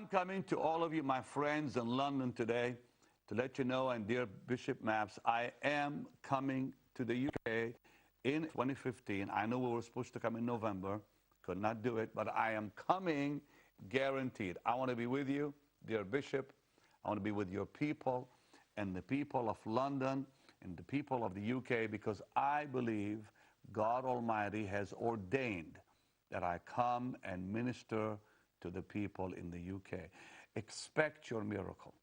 I'm coming to all of you, my friends in London today, to let you know, and dear Bishop Maps, I am coming to the UK in 2015. I know we were supposed to come in November, could not do it, but I am coming guaranteed. I want to be with you, dear Bishop. I want to be with your people and the people of London and the people of the UK, because I believe God Almighty has ordained that I come and minister to the people in the UK. Expect your miracle.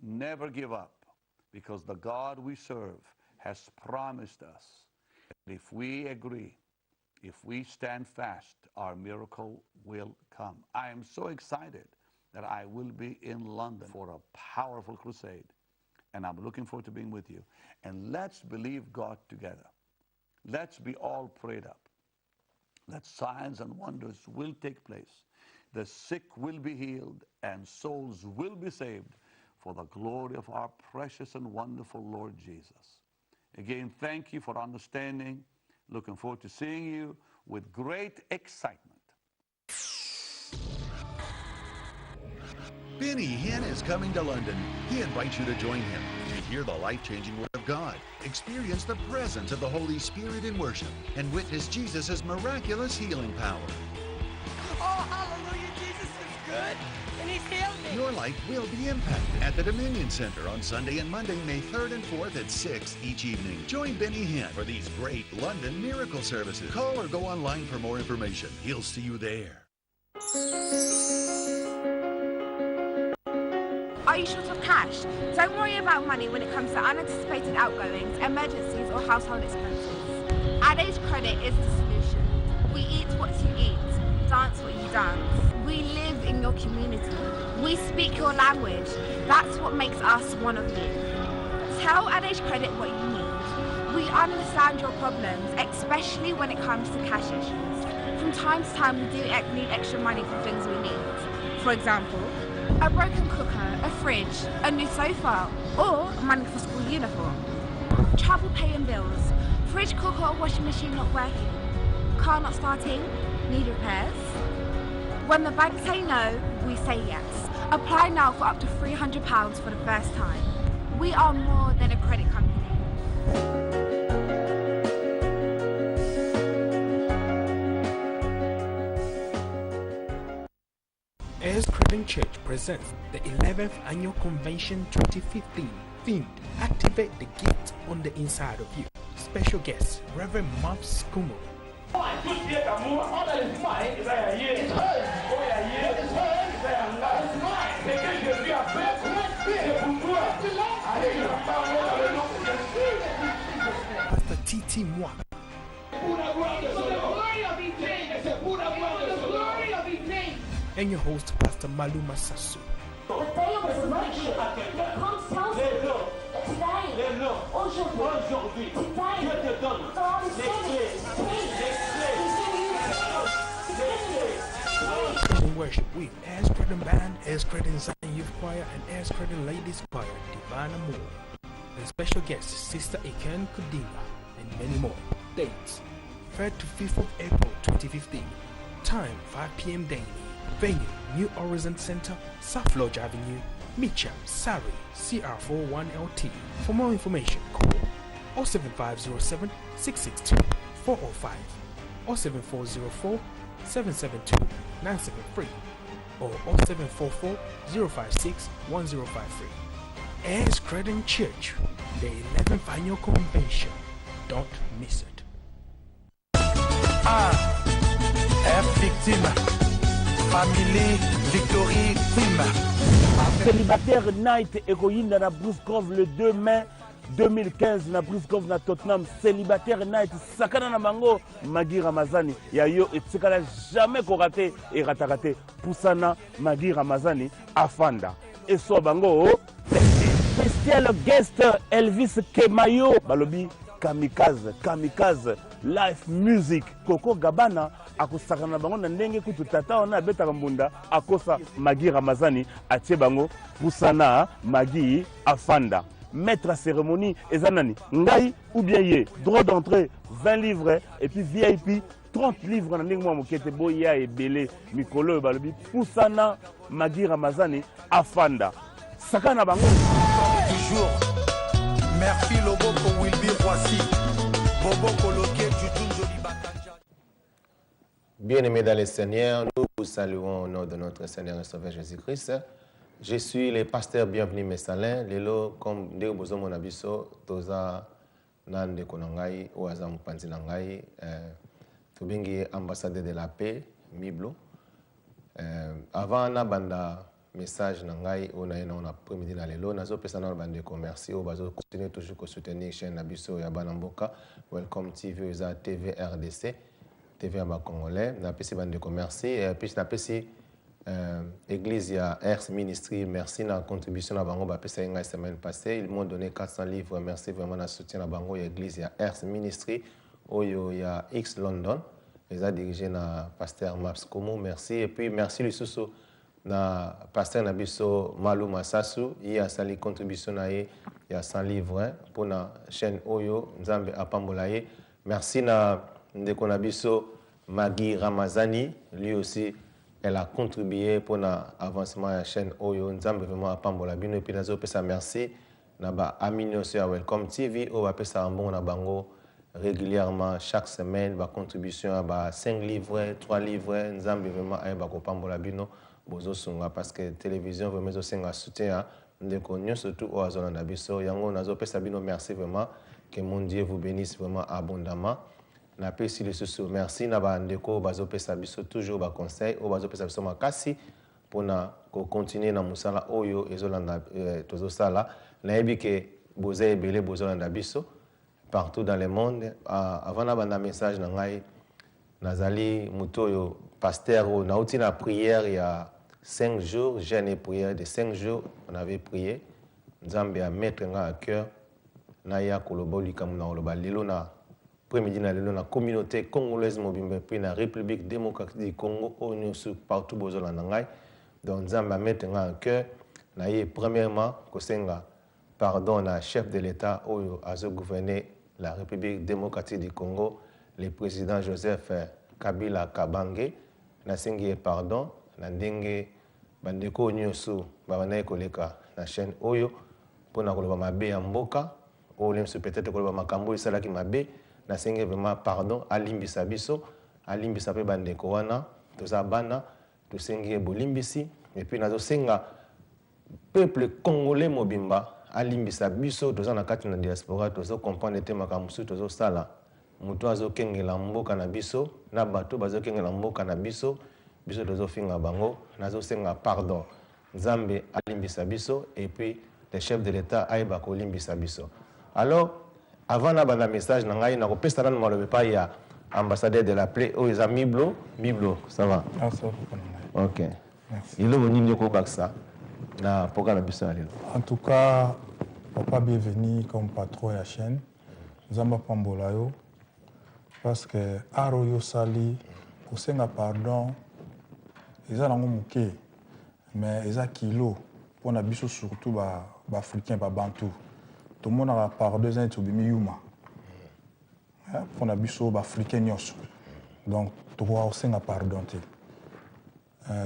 Never give up, because the God we serve has promised us that if we agree, if we stand fast, our miracle will come. I am so excited that I will be in London for a powerful crusade, and I'm looking forward to being with you. And let's believe God together. Let's be all prayed up that signs and wonders will take place. The sick will be healed and souls will be saved for the glory of our precious and wonderful Lord Jesus. Again, thank you for understanding. Looking forward to seeing you with great excitement. Benny Hinn is coming to London. He invites you to join him to hear the life-changing Word of God, experience the presence of the Holy Spirit in worship, and witness Jesus' miraculous healing power. Oh, hallelujah, Jesus is good, and He's healed me. Your life will be impacted at the Dominion Center on Sunday and Monday, May 3rd and 4th at 6 each evening. Join Benny Hinn for these great London miracle services. Call or go online for more information. He'll see you there. Are you short of cash? Don't worry about money when it comes to unanticipated outgoings, emergencies, or household expenses. AdAge Credit is the solution. We eat what you eat, dance what you dance. We live in your community. We speak your language. That's what makes us one of you. Tell AdAge Credit what you need. We understand your problems, especially when it comes to cash issues. From time to time, we do need extra money for things we need. For example, a broken cooker, a fridge, a new sofa, or money for school uniform. Travel paying bills, fridge, cooker, or washing machine not working, car not starting, need repairs. When the bank say no, we say yes. Apply now for up to £300 for the first time. We are more than a credit company. Heirs Credit Church presents the 11th Annual Convention 2015, themed Activate the Gift on the Inside of You. Special guest, Reverend Maps Kumo. Pastor T.T. Mwaka. And your host, Pastor Maluma Sasu. The day of resurrection, that comes tells you that today, aujourd'hui, today, God is finished. In worship with Heirs Credit Band, Heirs Credit Zion Youth Choir, and Heirs Credit Ladies Choir, Divine Amor. And special guests, Sister Eken Kudinga, and many more. Dates, 3rd to 5th of April 2015. Time, 5 p.m. daily. Venue, New Horizon Center, South Lodge Avenue, Mitcham, Surrey, CR41LT. For more information, call 07507 662 405 or 7404 772 973 or 0744 056 1053. Heirs Credit Church, the 11th Annual Convention. Don't miss it. F victime. Family Victory Film. Célibataire Night Ekoyinda na Bruce Grove le 2 mai 2015 na Bruce Grove na Tottenham. Célibataire Night sakana na bango Magi Ramazani ya yo etikala jamais ko raté et raté Poussana Magi Ramazani afanda et so bango spécial guest Elvis Kemayo balobi kamikaze live music Coco Gabana akosakana bango na ndenge kutu tata ona betaka mbunda akosa Magi Ramazani atie bango Poussana Magi afanda. Maître à cérémonie ezanani ngai ou bien ye droit d'entrée 20 livres et puis VIP 30 livres na ndenge mwa moke te boya ebele mikolo oyo balobi pusana Magui Ramazani afanda saka na bango toujours merci Loboko Wilby Roissy Boboko Loké Juju Joli Bakanja. Bien-aimés dans le Seigneur, nous vous saluons au nom de notre Seigneur et Sauveur Jésus-Christ. Je suis le pasteur Bienvenu Messalin. Lelo comme de bozomo na biso toza nande konangai o azam panzi nangai tobingi ambassadeur de la paix Miblo. Avant na banda message nangai on a après-midi na lelo nazo pesa na bande commerce o bazo continuer toujours ko soutenir chaîne na biso ya Banamboka Welcome TV za TV RDC TV à Congolais na pesi bande commerce et puis na pesi Église à Ers Ministry, merci na contribution à Bango Bapesa la semaine passée. Ils m'ont donné 400 livres. Merci vraiment na soutien à Bango Église à Ers Ministry. Oyo ya X London. Ils ont dirigé na pasteur Maps Komo. Merci. Et puis merci le sous na pasteur Nabiso Malou Massasu. Il a sali contribution na il y a 100 livres pour la chaîne Oyo Nzambe Apambolaye. Merci na Ndeko Nabiso Magui Ramazani. Lui aussi. Elle a contribué pour l'avancement de la chaîne Oyo. Nous avons vraiment à Pambola Bino. Et puis, nous avons merci. Nous avons Amino sur Welcome TV. Nous avons fait un bon bango régulièrement, chaque semaine. Nous contribution à 5 livres, 3 livres. Nous avons vraiment à Pambola Bino. Parce que la télévision, vraiment, un soutien. Nous avons surtout aux zones d'Abisso. Nous avons fait Bino. Merci vraiment. Que mon Dieu vous bénisse vraiment abondamment. Na pesi le sous merci na ba ndeko bazo pesa biso toujours ba conseil o bazo pesa biso makasi pona ko continuer na musala oyo ezolanda tozo sala na yebi ke boza ebele bozolanda biso partout dans le monde avant na banda message na ngai nazali mutoyo pasteur o na uti na prière il y a 5 jours jeûne et prière de 5 jours on avait prié Nzambe a mettre nga à cœur na ya koloboli kamuna oloba lelo na après-midi dans la communauté congolaise mobimbe puis la République démocratique du Congo on sur partout bozola nangai donc Nzamba mettre en cœur na ye premièrement kosenga pardon à chef de l'État oyo azo gouverner la République démocratique du Congo le président Joseph Kabila Kabange na sengi pardon na ndenge bandeko nyoso babana koleka na chaîne oyo pona koloba mabe ya mboka o lemso peut-être koloba makambo isalaki mabe na sengi vraiment pardon alimbisa biso alimbisa pe bandeko wana toza bana to sengi bolimbisi et puis nazo senga peuple congolais mobimba alimbisa biso toza na kati na diaspora tozo comprendre te makambo tozo sala muto azo kengela mboka na biso na bato bazo kengela mboka na biso biso tozo finga bango nazo senga pardon Nzambe alimbisa biso et puis le chef de l'État aiba ko limbisa biso. Alors avant na banda message na ngai na ko pesa na malobe pa ya ambassadeur de la paix o za Miblo ça va. Ah ça va. OK. Merci. Il est venu ko baksa na programme biso alelo. En tout cas, papa bienvenue comme patron de la chaîne. Nzamba Pambola yo parce que aro yo sali ko senga pardon eza nango muke mais eza kilo pour na biso surtout ba africain ba bantu. Tout le monde a par 2 ans tobimi yuma pour na biso ba africain nyos donc to wa senga pardon te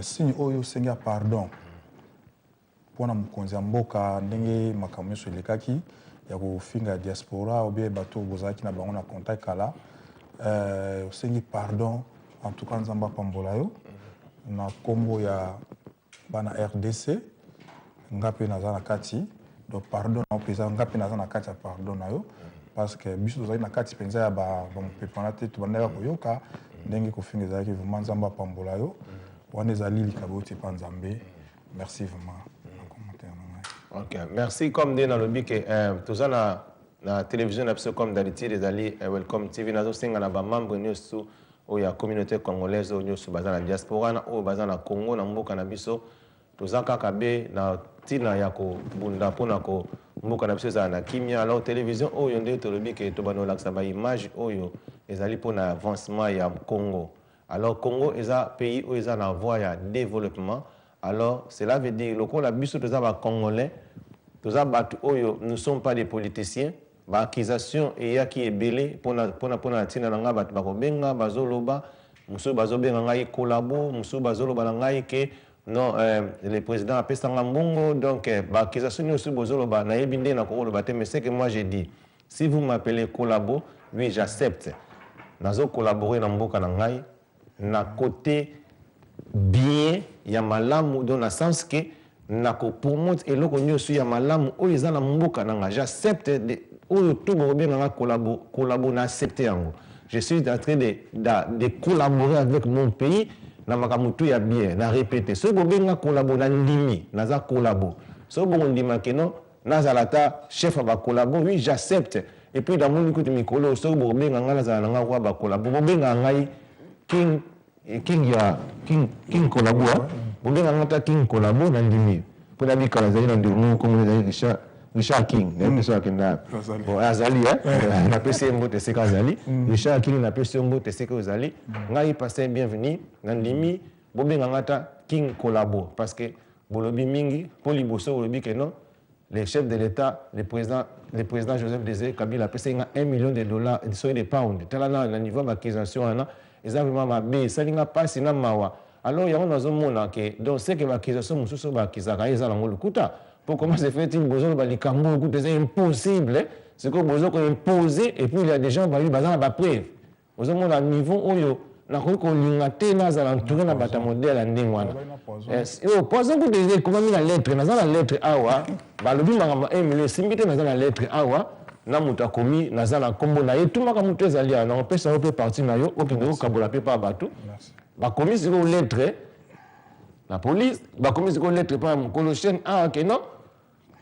signe oyo senga pardon pour na mukonzi mboka ndenge makambo so lekaki ya ko finga diaspora ou bien bato bozaki na bango na contact kala sengi pardon en tout cas Nzamba Pambola yo na kombo ya bana RDC ngape na kati. Donc pardon au président ngapi naza na kati pardon na yo parce que biso tozali na kati penza ya ba mopepana te to bandaka koyoka ndenge ko finga ezaki vraiment Nzamba Pambola yo wana ezali likabo te pa Nzambe merci vraiment commentaire na OK merci comme dit dans le bic tozana na télévision na biso comme d'habitude ezali Welcome TV nazo senga na ba membre nyoso oya communauté congolaise nyoso bazana diaspora na o bazana Congo na mboka na biso tozaka kabe na tina ya ko bunda pona ko mboka na biso za na kimia alors télévision oyo nde tolobi ke to bano laksa ba image oyo ezali pona avancement ya Congo alors Congo eza pays où eza na voie ya développement alors cela veut dire lokola biso toza ba congolais toza batu oyo nous sommes pas des politiciens accusation eyaki ebele pona tina na nga bato bakobenga bazoloba musu bazobenga ngai kolabo musu bazoloba na ngai ke non le président apesanga mbongo donc accusation nyonso bozoloba nayebi nde na koloba te mais c'est que moi j'ai dit si vous m'appelez kolabo oui j'accepte nazo collaborer na mboka na ngai na côté bien ya malamu dans le sens que na ko promote eloko nyonso ya malamu oyo eza na mboka na ngai j'accepte oyo tout bobenga nga collabo na accepter yango je suis en train de collaborer avec mon pays na makamutu ya bien na répéter so bobenga collabo na ndimi naza collabo so bongo ndima keno nazalata chef ba collabo oui j'accepte et puis dans mon écoute mikolo so bobenga nga nazala nga kwa ba collabo bobenga ngai king collabo bobenga nga king collabo na ndimi pour abi kala zali na ndimi comme les Richard King, Azali, na pesi mbote seka Azali, Richard King na pesi mbote seka Azali, ngai passé bienvenue, nandimi, bobenga ngata King collabo, parce que bolobi mingi, poli boso bolobi que non, le chef de l'État, le président Joseph Désiré Kabila a payé $1 million de pounds. Tel na niveau d'accusation, ils ont vraiment mabé, ça n'a pas si na mawa. Alors il y a un autre que donc c'est que l'accusation mususu ba kizaka eza lango lukuta. Pour comment se fait-il besoin de likambo écoute c'est impossible. C'est que besoin qu'on imposer et puis il y a des gens ba bazana ba preuve. Aux hommes à niveau oyo na ko linga te na za entouré na bata modèle ndingwana. Yo poison que des comment la lettre na la lettre awa ba lobi manga 1 million simbite na la lettre awa na muta komi na za na kombo na yetu maka mutu ezali na on peut ça peut partir na yo okende ko kabola pe pa bato. Ba komi sur lettre la police ba komi sur lettre pa mkolo chaîne a que non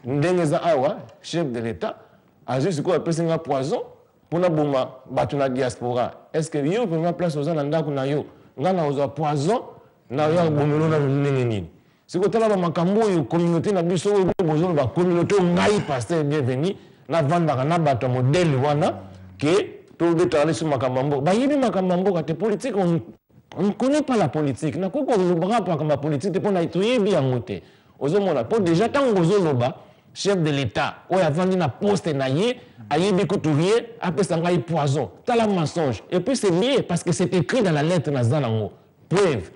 ndengeza awa chef de l'état a juste quoi pesinga poison pour na boma batu na diaspora est-ce que yo prend place aux anda kuna yo ngana oza poison na yo bomelo na nini siko tala ba makambo yo communauté na biso bozo ba communauté ngai pasteur bienvenue na vanda na bato modèle wana que tout de parler sur makambo ba yibi makambo ka te politique on ne connaît pas la politique na ko ko lobra pa comme la politique pour na itoyer bien monter ozomona pour déjà tant ozoloba chef de l'État, ou avant na poste na yé, ayebi couturier, après ça ngaï poison, t'as la mensonge. Et puis c'est lié parce que c'est écrit dans la lettre na zanango. Preuve.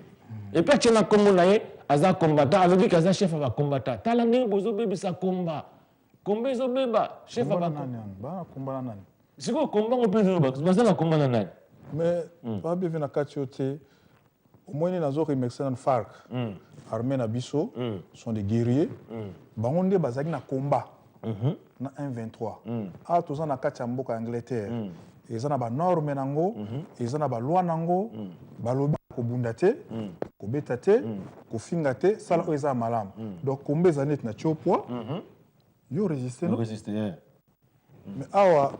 Et puis tu as comme na yé, aza combattant, avec lui kaza chef va combattant. T'as la nini bozo bébé ça combat. Combat zo beba, chef va combat nani. C'est quoi combat on peut zoba, c'est pas ça combat nani. Mais pas bien na katiote. Au moins les autres mercenaires FARC, armée na biso, sont des guerriers. Bangonde bazaki na combat na 1-23. Ah tous na kati mboka Angleterre. Ils na ba norme nango, ils na ba loi nango, ba lobi ko bundate, ko betate, ko fingate, sala eza malam. Donc kombe zanet na chopwa. Yo résister non? Résister. Mais awa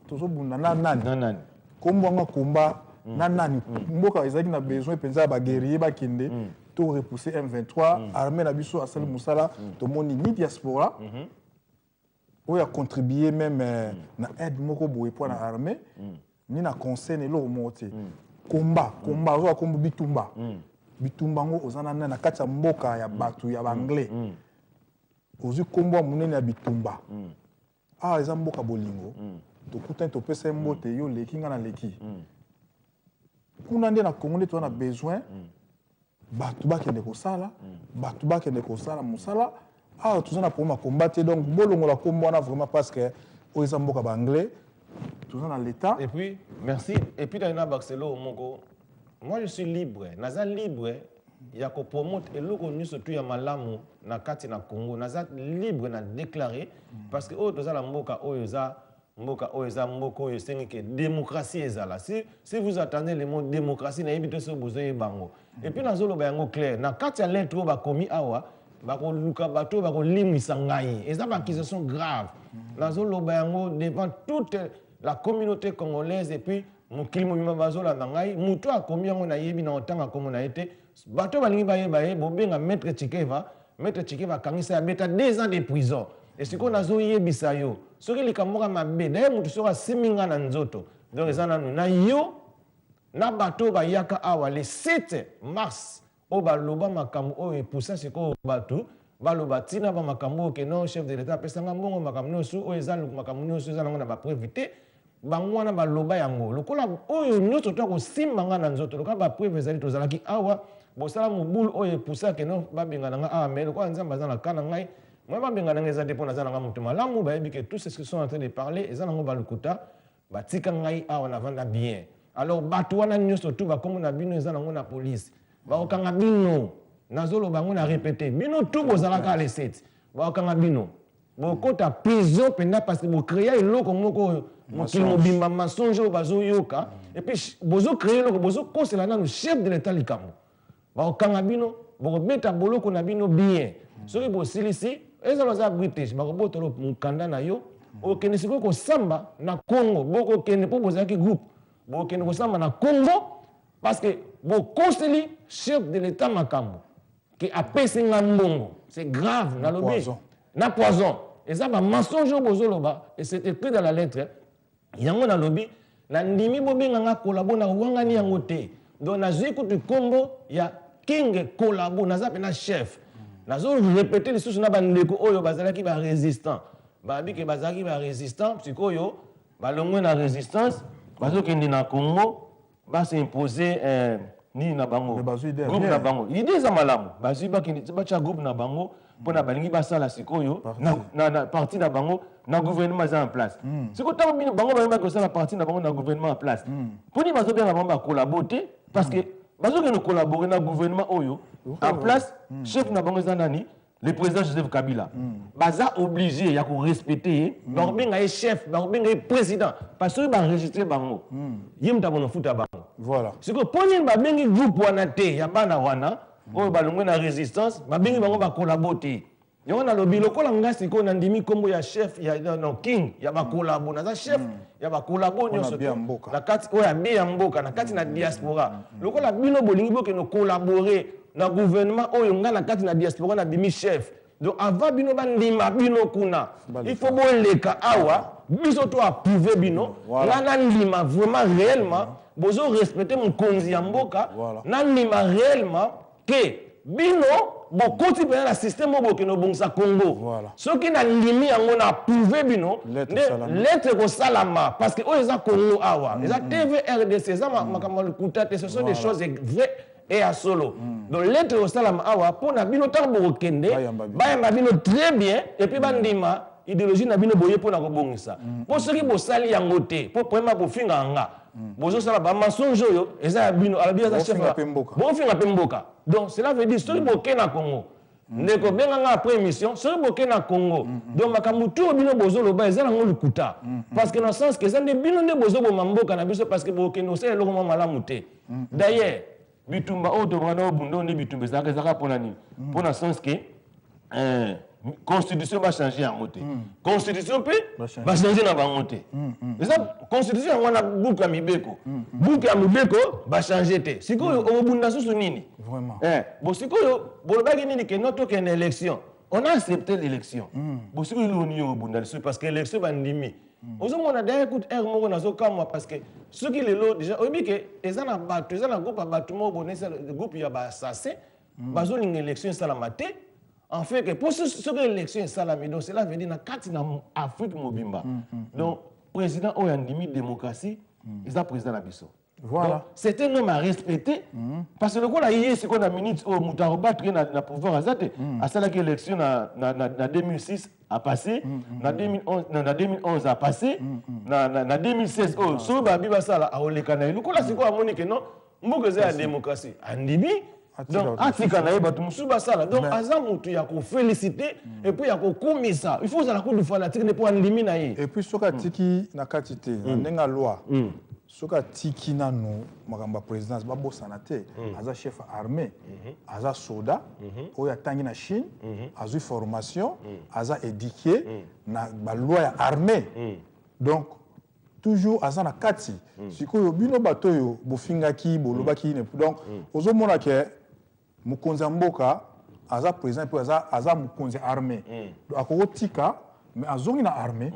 tozo bunda na nani? Kombo nga combat na nani mboka ezaki na besoin penza ba guerrier ba kinde to repousser M23 armée na biso asali musala to moni ni diaspora ou a contribué même na aide moko boye pour na armée ni na conseil ne lo monter combat zo kombo bitumba ngo ozana na kati ya mboka ya batu ya anglais ozu kombo munene ya bitumba ah eza mboka bolingo to kutan to pesa mbote yo leki nga na leki kuna nde na Congo nde tona besoin batu bakende kosala batu bakende kosala musala ah tuzana pour ma combattre donc bolongo la kombo na vraiment parce que oza mboka ba anglais tuzana l'état et puis merci et puis dans na Barcelone moko moi je suis libre naza libre ya ko promote eloko nyuso tu ya malamu na kati na Congo naza libre na déclarer parce que tozala mboka oyoza mboka oyoza mboko oyo sengi que démocratie ezala si vous attendez le mot démocratie na yebito so besoin bango et puis nazolo ba yango clair na kati ya lettre ba komi awa ba ko luka bato ba ko limisa ngai eza ba accusation grave nazolo ba yango devant toute la communauté congolaise et puis mokili mobima bazola na ngai muto akomi yango na yebi na otanga komo na ete bato balingi ba yeba bobenga maître Chikeva kangisa ya beta 2 ans de prison et ce qu'on a zoyebisa yo soki likamboka mabe na ye mutu soka siminga na nzoto donc ezana na yo na bato bayaka awa le 7 mars o baloba makambo o epoussa siko bato baloba tina ba makambo ke non chef de l'état pesanga mbongo makambo su o ezal makambo su ezal ngona ba preuve te bango wana baloba yango lokola oyo nyonso to ko simbanga na nzoto lokola ba preuve ezali tozalaki awa bosala mobulu oyo poussa ke non babengana nga ah mais lokola nzamba za na kana ngai moi babengana nga eza te pona za na mutu malamu bayebi ke tous ceux qui sont en train de parler eza nango balukuta batika ngai awa na vanda bien alors bato wana nyonso tu bakomona bino eza nango na police baokanga bino nazoloba ngo na répéter bino tu bozalaka à l'essai baokanga bino bokota prison penda parce que bocréa eloko moko mokili mobimba mensonge oyo bazoyoka et puis bozocréa eloko bozokosela nano chef de l'état likambo baokanga bino bokobeta boloko na bino bien soki bosilisi ezala oza british bakobotolo mokanda na yo okende sikoyo kosamba na congo bokokende mpo bozalaki groupe bokende kosamba na congo parce que bokoseli chef de l'état makambo qui apesi nga mbongo c'est grave na lobi na poison eza ba mensonge bozoloba et c'est écrit dans la lettre yango na lobi na ndimi bobenga nga kolabo na wangani yango te donc nazwi kutu kombo ya king kolabo naza pe na chef nazo répéter lisusu na bandeko oyo bazalaki ba résistant babi ke bazalaki ba résistant sikoyo balongwe na résistance bazokende na Congo s'imposer ni na bango groupe na bango idée za malamu bazwi bacha groupe na bango pona balingi basala sikoyo na parti na bango na gouvernement za en place sikoyo tango bino bango bayeba ko sala parti na bango na gouvernement en place poni bazobenga bango ba collaborer parce que bazokende collaborer na gouvernement oyo en place chef na bango za nani le président Joseph Kabila baza obligé ya ko respecter babenga ye chef babenga ye président parce que ba enregistrer bango yimta bono futa bango voilà siko poni babengi groupe wana te ya bana wana oyo balongwe na résistance babengi bango ba collaborer yango na lobi lokola ngasi ko na ndimi kombo ya chef ya no king ya ba collabo na za chef ya ba collabo nyonso na kati oyo ya mboka na kati na diaspora lokola bino bolingi bokeno collaborer na gouvernement oyo nga na kati na diaspora na bimi chef donc avant bino bandima bino kuna il faut boleka awa biso to approuver bino nga na ndima vraiment réellement bozo respecter mokonzi ya mboka na ndima réellement que bino bokoti pena na système oyo bokeno bongisa Congo soki na ndimi yango na approuver bino lettre kosalama parce que oyo eza Congo awa eza TVRDC eza makambo lukuta te ce sont des choses vraies et à solo. Donc lettre au salam awa pour na bino tango bokende bayamba bino très bien et puis bandima idéologie na bino boye pour na kobongisa. Pour ceux qui bosali yango te pour vraiment bofinga nga. Bozo sala ba mensonge yo eza bino ala bien za chef. Bon finga pemboka. Donc cela veut dire ceux qui boke na Congo. Ndeko benga nga après émission ceux qui boke na Congo. Donc makamutu bino bozo loba eza ngo lukuta. Parce que dans le sens que ça ne bino ne bozo bo mamboka na biso parce que boke no sala lokoma malamu te. D'ailleurs bitumba oto bwana obundo ni bitumba zaka pona ni pona sens que constitution va changer en moté constitution peut va changer na bango te eza constitution wana buku ya mibeko buku ya mibeko va changer te sikoyo obunda susu nini vraiment bo sikoyo bolobaki nini que notre qu'une élection on a accepté l'élection bo sikoyo loni obunda parce que l'élection va ndimi ozomona d'ailleurs écoute air moko nazokamwa parce que ceux qui les lot déjà oyebi ke eza na bato eza na groupe ya bato moko bonesa groupe ya baassassin bazolinga élection esalama te en fait que pour ceux que l'élection esalami donc cela veut dire na kati na Afrique mobimba donc président oyo andimi démocratie eza président na biso voilà c'est un homme à respecter parce que le quoi hier c'est qu'on a minute au mutarobattre na pouvoir azate asalaki élection na 2006 a passé na 2011 a passé na 2016 oh so babi basala a olekana le quoi c'est quoi amoni que non mboka za ya démocratie andimi donc atika na yeba tumusu basala donc azamutu ya ko féliciter et puis ya ko kumisa il faut za la coup de fanatique ne pour andimi na ye et puis soka tiki na katite ndenga loi soka tiki nano makamba présidence babosana te aza chef armée aza soldat oyo atangi na Chine azu formation aza éduqué na ba loi ya armée donc toujours aza na kati sikoyo bino bato yo bofingaki bolobaki donc ozomona ke mukonza mboka aza président pe aza mukonza armée donc akotika mais azongi na armée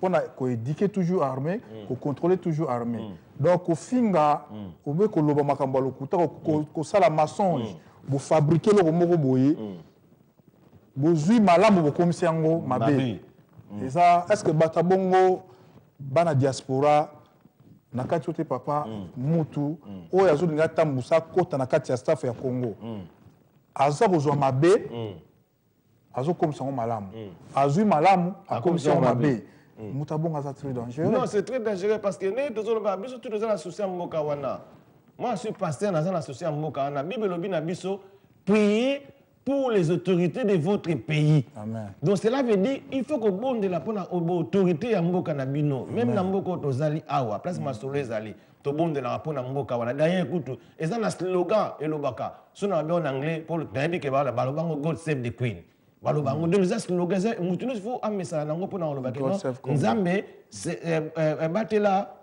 on a éduquer toujours armée ko contrôler toujours armée donc au finga au be ko loba makambalo kuta ko sala mensonge bo fabriquer le moko boye bozui malamu bokomisi yango mabe. Eza est-ce que batabongo bana diaspora na kati ote papa mutu oyo azolinga tambusa kota na kati ya staff ya Congo. Aza kozwa mabe azokomisa yango malamu. Azui malamu akomisa yango mabe. Mutabongo aza très dangereux. Non, c'est très dangereux parce que né tozoloba biso tout dans associé mboka wana. Moi je suis pasteur dans un associé mboka wana. Bible lobi na biso prier pour les autorités de votre pays. Amen. Donc cela veut dire il faut que bonde la pona autorité ya mboka na bino. Même na mboka tozali awa, place masolo ezali. To bonde la pona mboka wana. D'ailleurs écoute, eza na slogan elobaka. Sona bien en anglais pour le temps que ba balobango God save the queen. Balobango donc les slogan ça mutunu faut amesa nango pona olobaka non. Nzambe batela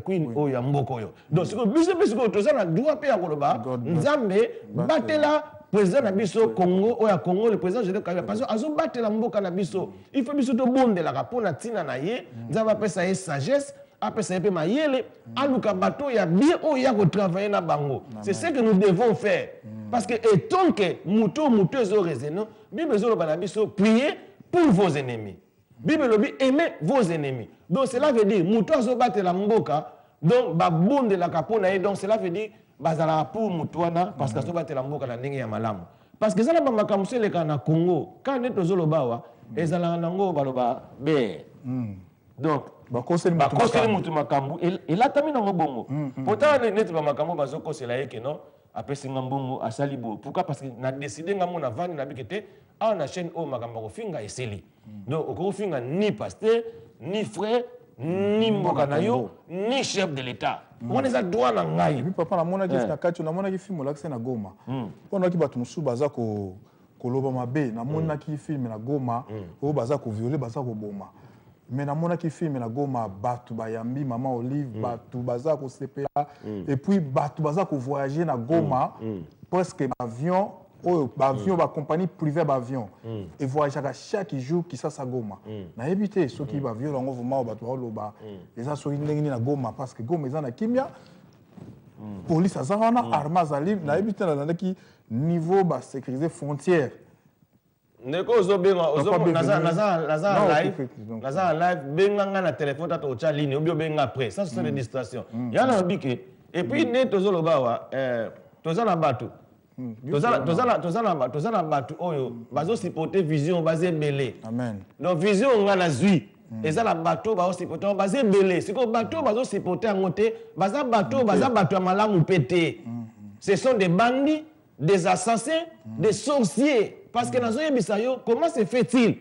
queen oya mboka oyo. Donc c'est que biso tozana droit pe ya koloba Nzambe batela président na biso Congo oya Congo le président Joseph Kabila parce que azo batela mboka na biso il faut biso to bondela kapona tina na ye Nzambe apesa ye sagesse apesa ye pe mayele aluka bato ya bien oya ko travailler na bango. C'est ce que nous devons faire parce que étant que muto zo raisonner Bible zo na biso priez pour vos ennemis. Bible lobi aimez vos ennemis. Donc cela veut dire muto zo batela mboka donc ba bondela kapona ye donc cela veut dire bazala pour mutwana parce que so batela mboka na ndenge ya malamu parce que ça na bamakambo seleka na Congo quand net tozoloba wa ezala nango baloba be donc bakoseli mutu makambo elatami nango bongo pourtant net bamakambo bazokosela yeke non apesi ngambongo asali bo pourquoi parce que na décider ngamo na vandi na bikete a na chaîne o makambo ko finga eseli donc ko finga ni pasteur ni frère ni mboka na yo ni chef de l'état on eza droit na ngai puis papa na mona ki na kati na mona ki film la na Goma pona ki batu musu baza ko koloba mabe na mona ki film na Goma o baza ko violer baza ko boma mais na mona ki film na Goma batu bayambi maman Olive batu baza ko CPA et puis batu baza ko voyager na Goma presque avion avion ba compagnie privée avion et voyager chaque jour qui ça Goma na éviter ceux qui va avion longo vraiment ba to loba et ça so ndenge na Goma parce que Goma eza na kimia police azana armes ali na éviter na ki niveau ba sécuriser frontière ndeko ozobenga naza live benga na téléphone tato ocha ligne obio benga après ça c'est des distractions yana bike et puis ne tozoloba wa tozana batu tozana batu oyo bazo supporter vision basé belé amen donc vision nga na zui eza la bateau bazo supporter basé belé siko bateau bazo supporter ngote baza bateau ya malamu pété ce sont des bandits des assassins des sorciers parce que nazo yebisa yo comment se fait-il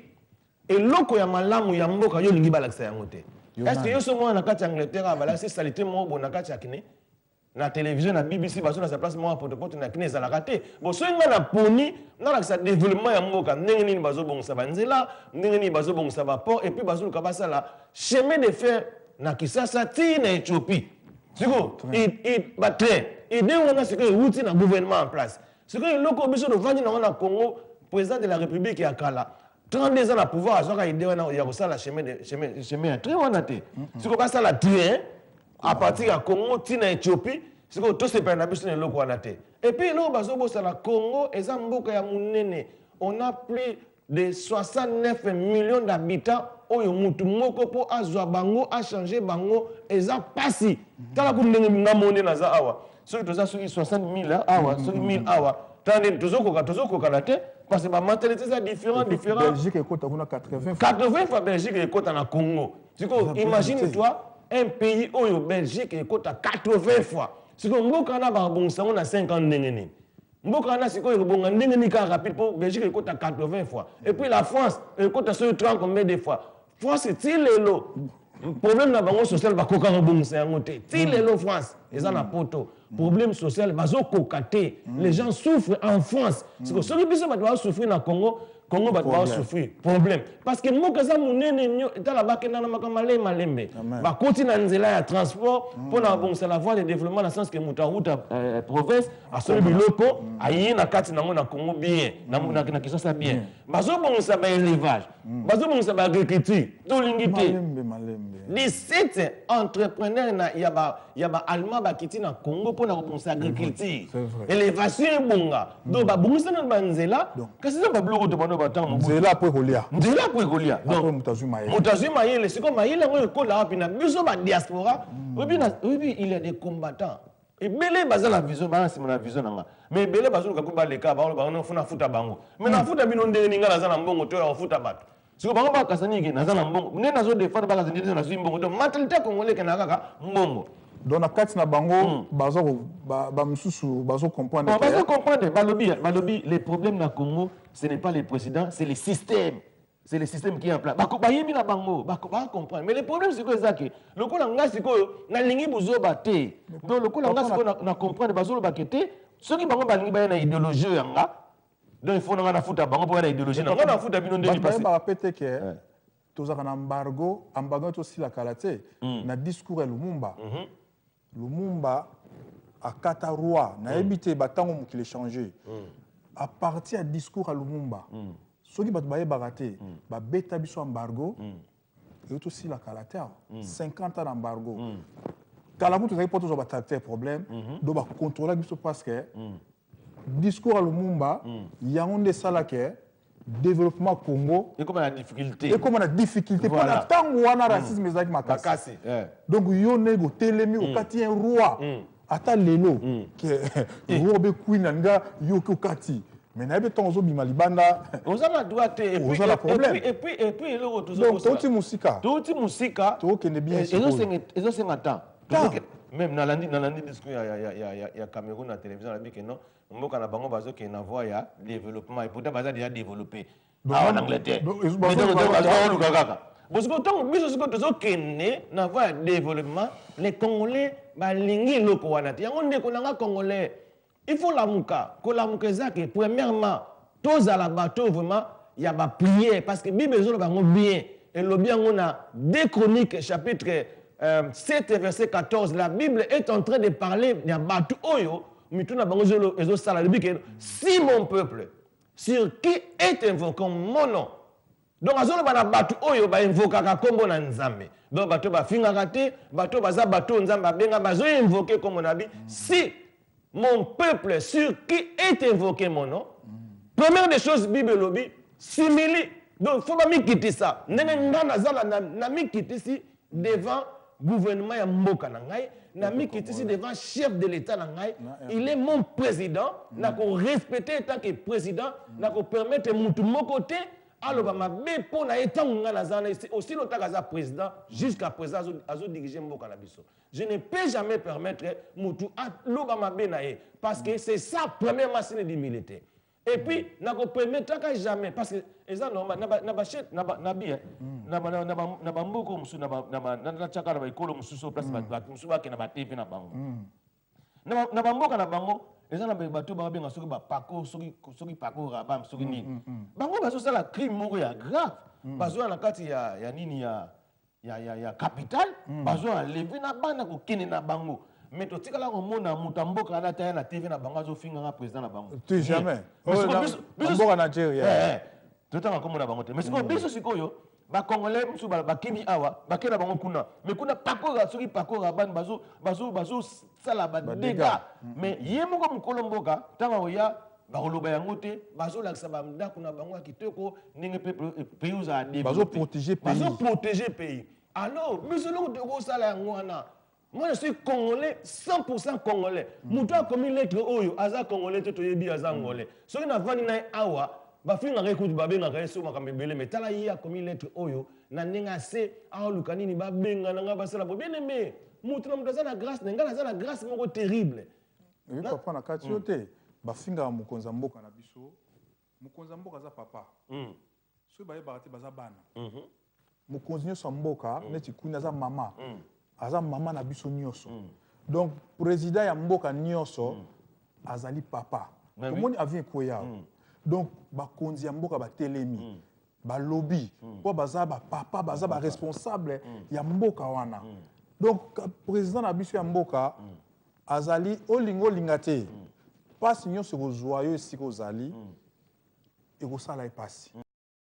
et loko ya malamu ya mboka yo lingi balakisa yango te est-ce que yo so mwana na kati Angleterre balakisa salité mo bona kati akine na télévision na BBC baso na sa place mo porte na kine za la raté bo so nga na poni na la sa développement ya mboka ndenge nini bazo bongisa banzela ndenge nini bazo bongisa ba port et puis bazo luka basala chemin de fer na Kisasa ti na Éthiopie siko it batre et ndenge na siko wuti na gouvernement en place siko loko biso do vandi na Congo président de la République ya kala 32 ans na pouvoir azoka idée wana ya kosala chemin très wana te siko basala tuer à partir de Congo tina Éthiopie siko to se pena biso ne loko wana te et puis lo bazo bosala Congo eza mboka ya munene on a plus de 69 millions d'habitants oyo mutu moko po azwa bango a changer bango eza pasi tala ku ndenge ngamonde na za awa soki toza soki 60,000 awa soki 1000 awa tande tozokoka na te parce que ma mentalité c'est différent Belgique écoute on a 80 fois Belgique écoute na Congo imagine toi un pays oyo Belgique écoute à 80 fois siko mboka na ba bonsango na 50 ndenge mboka na siko bonga ndenge ni ka rapide pour Belgique écoute à 80 fois et puis la France écoute à 30 combien de fois France c'est lelo problème na bango social ba koka bonsango te ti lelo France eza na poto problème social bazo kokaté les gens souffrent en France siko soki biso ba doit souffrir na Congo ba doit souffrir problème parce que mboka za munene nyo tala bakenda na makamale malembe ba continue nzela ya transport pour na bon c'est la voie de développement dans sens que mutaruta province a solo biloko ayi na kati nango na Congo bien na Kisasa bien bazo bon ça ba élevage bazo bon ça ba agriculture to lingité 17 entrepreneurs il y a allemand qui na Congo pour la agriculture. Élévation bonga. Donc ba bungisa na banzela. Kasi na ba bloco to bano batang. Nzela po kolia. Nzela po kolia. Donc mutazuma yele siko mayele ngo ko la pina biso ba diaspora. Oui, il y a des combattants. Et belé baza la vision ba na vision nanga. Mais belé bazo ka kuba leka ba no funa futa bango. Mais na futa bino ndenge ninga na mbongo to ya futa bato. Si vous avez kasani na zana mbongo, vous n'avez pas défendre ba kasani na mbongo. Donc mentalité congolais ke na kaka mbongo. Donc na kati na bango bazo ba mususu bazo comprendre. Bazo comprendre balobi les problèmes na Congo, ce n'est pas les présidents, c'est les systèmes. C'est le système qui est en place. Ba yebi na bango, ba comprendre. Mais le problème c'est que ça que le ko nga siko na lingi buzo baté. Donc le ko nga siko na comprendre bazo ba kete, ceux qui bango ba lingi ba na idéologie yanga. Donc il faut que nous fassions bango pour la idéologie. Nous avons fait des binondi passé. On va répéter que tous un embargo aussi la qualité. Na discours Lumumba. Lumumba a Katarua na évité batango qui les changer. À partir du discours à Lumumba. Ceux qui baye baraté, ba beta biso embargo. Et aussi la qualité. 50 ans d'embargo. Kalamu tous pas toujours traiter problème. Donc ba contrôler biso parce que discours à Lumumba, il y a un de ça là qui est développement Congo. Et comme on a difficulté. Et comme on a difficulté. Voilà. Tant qu'on a racisme, mais makasi. Donc il y a un télémi au quartier roi. Ata lelo qui est roi be queen anga yoko kati. Mais na be tonzo bima libanda. Oza na droite et puis et puis le retour. Donc tout musika. Tout qui est bien. Et ça c'est maintenant. Même dans l'année discours il y a Cameroun à la télévision, on a dit que non, on a bango bazo qui na voie ya développement et pourtant baza déjà développé. En Angleterre. Parce que tant que biso tozo kene na voie ya développement, les Congolais ba lingi loko wana ti. Yango ndeko nanga Congolais. Il faut la muka, ko la muka zake premièrement, tous à la bateau vraiment, il y a ba prière parce que Bible zo bango bien et le bien on a 2 Chroniques chapitre 7 verset 14, la Bible est en train de parler de Batu Oyo, si mon peuple, sur qui est invoqué mon nom. Donc, à Batu Oyo, invoqué comme on a nzambe. Donc, Batu ba finga kate, Batu baza Batu nzamba benga bazo invoqué comme on a dit. Si mon peuple, sur qui est invoqué mon nom, première des choses, Bible lobby, simili. Donc, il faut pas m'y quitter ça. Na m'y quitter ici devant gouvernement ya mboka na ngai na mikitisi devant chef de l'état na ngai il est mon président na ko respecter tant que président na ko permettre mutu moko te aloba mabe po na etango nga na zana aussi lotaka za président jusqu'à présent azo diriger mboka na biso. Je ne peux jamais permettre mutu aloba mabe na ye parce que c'est ça premièrement signe d'humilité. Et puis na ko permettre jamais parce que eza normal na ba chet na bien na ba mboko musu na chaka na ba ikolo musu so place ba musu ba ke na ba TV na bango na ba mboka na bango eza na ba to ba benga soki ba pako soki pako ba soki nini bango ba so sala crime moko ya grave bazo na kati ya nini ya capital bazo na lever na bana ko kene na bango. Mais tu sais que là, on a mutamboka na taille na TV na bango zo finga na président na bango. Tu jamais. Mboka na Nigeria. Tout le temps comme on a bango. Mais ce qu'on biso sikoyo, ba congolais musu ba kimi awa, ba kena bango kuna. Mais kuna pakora soki pakora ban bazo sala ba dégâts. Mais yemo ko mukolo mboka, tanga oya ba koloba yango te, bazo lakisa ba ndako na bango kitoko ndenge pays za développer. Bazo protéger pays. Bazo protéger pays. Alors, biso lo ko sala yango wana. Moi, je suis congolais, 100% congolais. Moutou a commis lettre oyo, aza congolais, tu yebi aza angolais. Ce qui n'a pas dit awa, ba finga récoute babé na reso makambele, mais tala yi a commis lettre oyo, na nenga se, a lukanini ba benga na ba sala bien aimé. Moutou na mutaza na grâce, nenga na grâce moko terrible. Oui, papa na kati yote, ba finga mukonza mboka na biso. Mukonza mboka za papa. So ba yeba te baza bana. Mukonzi nyoso mboka, neti kuna za mama. Aza mama na biso nyonso. Donc président ya mboka nyonso azali papa. Tout le monde a vu koya. Donc ba konzi ya mboka ba telemi. Ba lobby po baza ba papa baza ba responsable ya mboka wana. Donc président na biso ya mboka azali olingo lingate. Passe nyonso ko joyeux si ko zali. Et ko sala epasi.